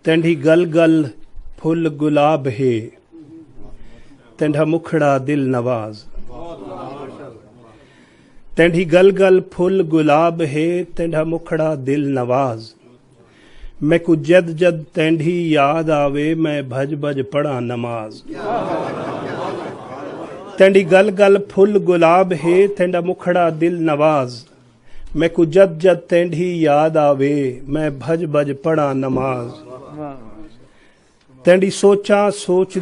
तेंढी गल गल फुल गुलाब है, तेंढा मुखड़ा दिल नवाज। तेंढी गल गल फुल गुलाब है, तेंढा मुखड़ा दिल नवाज। मैं को जद जद तेंढी याद आवे, मैं भज भज पढ़ा नमाज। तेंढी गल गल फुल गुलाब है, तेंढा मुखड़ा दिल नवाज। मैं को जद जद तेंढी याद आवे, मैं भज भज पढ़ा नमाज। तेंढी सोचा सोच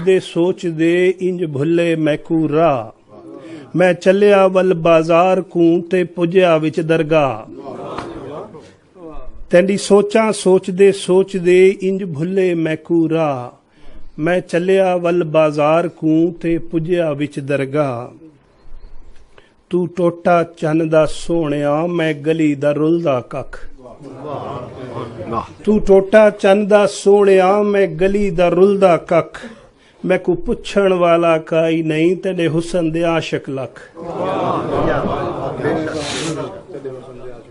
दे इंज भुले मैकू राह। मैं चलिया वल बाजार कूं ते पुजया विच दरगाह। तेंढी सोचा सोच दे इंज भुले मैकू राह। मैं चलिया वल बाजार कूं ते पुजया विच दरगाह। तू टोटा चन्न दा सोहणिया, मैं गली दा रुलदा कख। तू टोटा चन्न दा सोहणिया, मैं गली दा रुलदा कख। मैं को पुछण वाला काई नहीं, तेरे हुसन दे आशिक लख।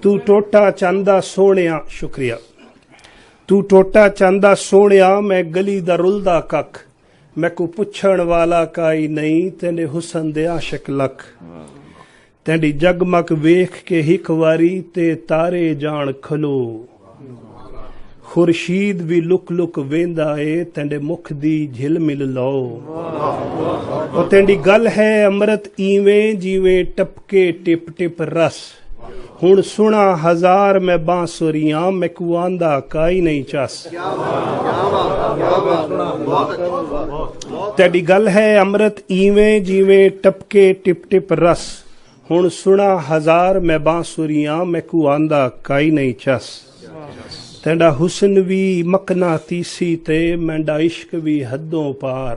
तू टोटा चन्न दा सोहणिया, शुक्रिया। तू टोटा चन्न दा सोहणिया, मैं गली दा रुलदा कख। मैं को पुछण वाला काई नहीं, तेरे हुसन दे आशिक लख। तेंढी जगमग वेख के हिक वारी, ते तारे जान खलो। खुर्शीद भी लुक लुक वेंदा ए, तेंढे मुख दी झिलमिल लो। और तेंढी गल है अमृत इवें, जिवें टपके टिप टिप रस। हुण सुना हजार मैं बांसुरियां, मैं को आंदा काई नहीं चस। तेंढी गल है अमृत इवें, जिवें टपके टिप टिप रस। हुण सुना हजार मैं बांसुरियां, मैं को आंदा काई नहीं चस। तेंढा हुसन भी मकनातीसी ते, मैंडा इश्क भी हदों पार।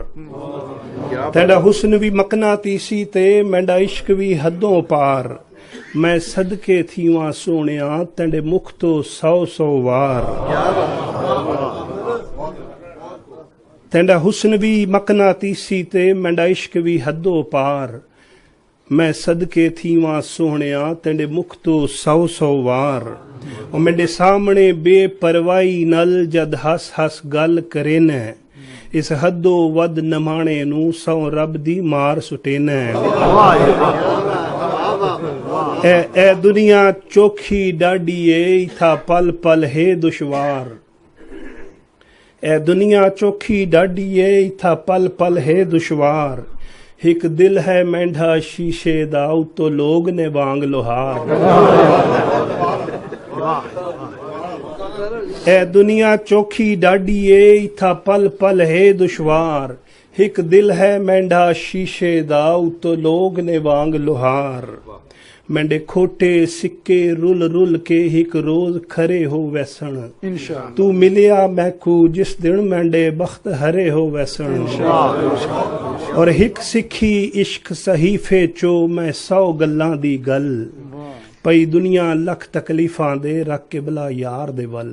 तेंढा हुसन भी मकनातीसी ते, मैंडा इश्क भी हदों पार। मैं सदके थीवां सोहणिया, तेंढे मुख तो 100 वार। तेंढा हुसन भी मकनातीसी ते, मैंडा इश्क भी हदों पार। मैं सदके थीवां सोहणिया, तेंढे मुख तो 100 वार। और मेरे सामने बेपरवाही नल, जद हस हस गल करेने। इस हदों वद नमाणे नू, 100 रब दी मार सुटेने। ए दुनिया चोखी डाडी ए, इथा पल पल है दुश्वार। ए दुनिया चोखी डाडी ए, इथा पल पल है दुश्वार। एक दिल है मेंढा शीशे दा, उतो लोग ने वांग लोहार। ए दुनिया चोखी डाडी ए, इथा पल पल है दुश्वार। एक दिल है मेंढा शीशे दा, उतो लोग ने वांग लोहार। मेंढे खोटे सिक्के रुल रुल के, एक रोज खरे हो वैसन। तू मिलिया मैकू जिस दिन, मेंढे बख्त हरे हो वैसन। और हिक सिखी इश्क सहीफे चो, मैं 100 गल्लां दी गल। पई दुनिया लख तकलीफां दे, रख के भला यार दे वल।